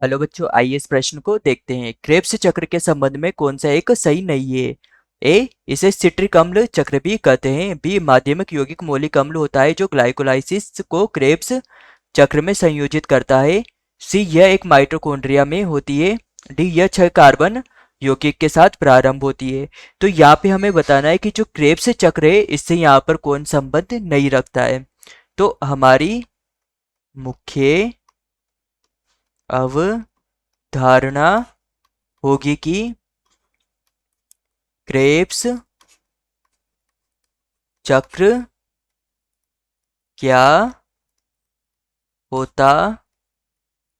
Hello बच्चों, आइए इस प्रश्न को देखते हैं। क्रेब्स चक्र के संबंध में कौन सा एक सही नहीं है? ए, इसे सिट्रिक अम्ल चक्र भी कहते हैं। बी, माध्यमिक यौगिक मौलिक अम्ल होता है जो ग्लाइकोलाइसिस को क्रेब्स चक्र में संयोजित करता है। सी, यह एक माइटोकॉन्ड्रिया में होती है। डी, यह 6 कार्बन यौगिक के साथ प्रारंभ होती है। तो यहाँ पे हमें बताना है कि जो क्रेब्स चक्र है इससे यहाँ पर कौन संबंध नहीं रखता है। तो हमारी मुख्य अवधारणा होगी कि क्रेब्स चक्र क्या होता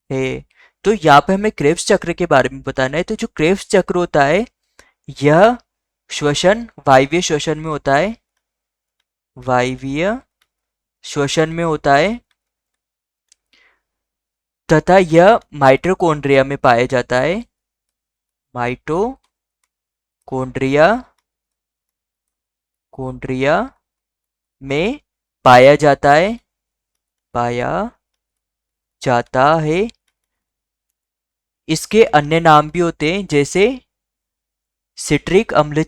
है। तो यहाँ पे हमें क्रेब्स चक्र के बारे में बताना है। तो जो क्रेब्स चक्र होता है यह वायवीय श्वसन में होता है। वायवीय श्वसन में होता है तथा यह माइटोकॉन्ड्रिया में पाया जाता है। माइटोकॉन्ड्रिया में पाया जाता है। इसके अन्य नाम भी होते हैं जैसे सिट्रिक अम्ल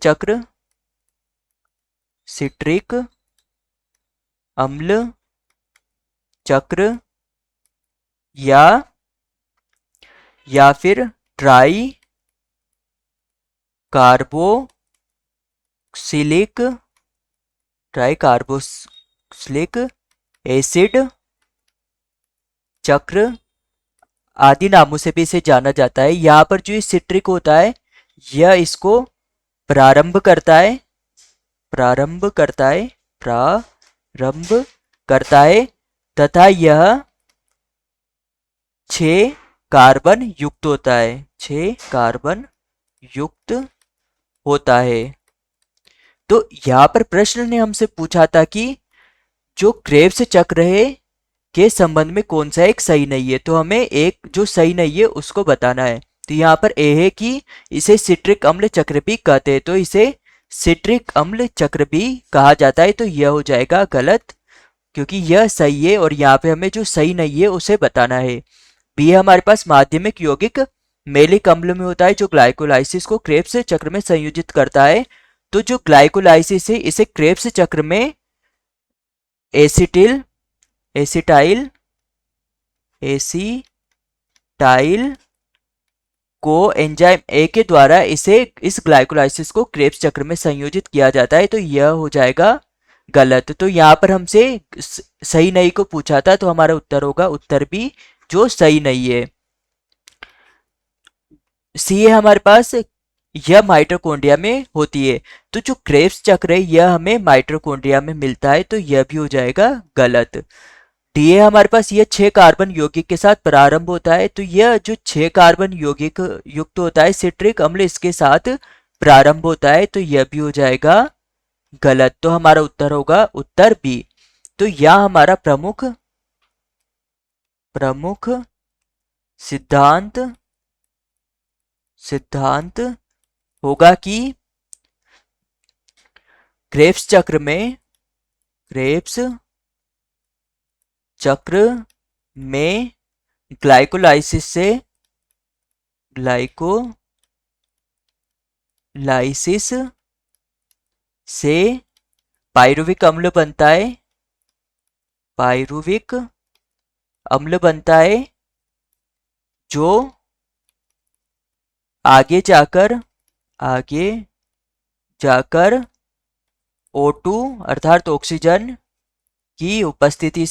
चक्र या फिर ट्राई कार्बोक्सिलिक एसिड चक्र आदि नामों से भी इसे जाना जाता है। यहाँ पर जो सिट्रिक होता है यह इसको प्रारंभ करता है तथा यह 6 कार्बन युक्त होता है। तो यहाँ पर प्रश्न ने हमसे पूछा था कि जो क्रेब्स चक्र है के संबंध में कौन सा एक सही नहीं है। तो हमें एक जो सही नहीं है उसको बताना है। तो यहाँ पर ए है कि इसे सिट्रिक अम्ल चक्र भी कहते हैं। तो इसे सिट्रिक अम्ल चक्र भी कहा जाता है। तो यह हो जाएगा गलत क्योंकि यह सही है और यहाँ पे हमें जो सही नहीं है उसे बताना है। बी है हमारे पास माध्यमिक यौगिक मेलिक अम्ल में होता है जो ग्लाइकोलाइसिस को क्रेब्स चक्र में संयोजित करता है। तो जो ग्लाइकोलाइसिस है इसे क्रेब्स चक्र में एसिटाइल को एंजाइम ए के द्वारा इस ग्लाइकोलाइसिस को क्रेब्स चक्र में संयोजित किया जाता है। तो यह हो जाएगा गलत। तो यहाँ पर हमसे सही नहीं को पूछा था तो हमारा उत्तर होगा उत्तर बी जो सही नहीं है। सी है हमारे पास, यह माइटोकॉन्ड्रिया में होती है। तो जो क्रेब्स चक्र है यह हमें माइटोकॉन्ड्रिया में मिलता है। तो यह भी हो जाएगा गलत। डी है हमारे पास, यह 6 कार्बन यौगिक के साथ प्रारंभ होता है। तो यह जो 6 कार्बन यौगिक युक्त होता है सिट्रिक अम्ल इसके साथ प्रारंभ होता है। तो यह भी हो जाएगा गलत। तो हमारा उत्तर होगा उत्तर बी। तो यह हमारा प्रमुख सिद्धांत होगा कि क्रेब्स चक्र में ग्लाइकोलाइसिस से पायरुविक अम्ल बनता है जो आगे जाकर O2 अर्थात ऑक्सीजन की उपस्थिति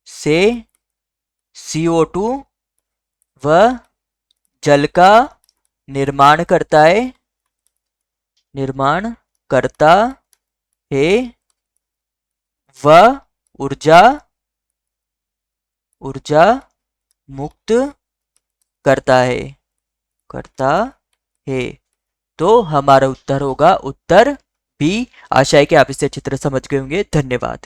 से CO2 व जल का निर्माण करता है व ऊर्जा मुक्त करता है। तो हमारा उत्तर होगा उत्तर बी। आशा है कि आप इसे अच्छी तरह समझ गए होंगे। धन्यवाद।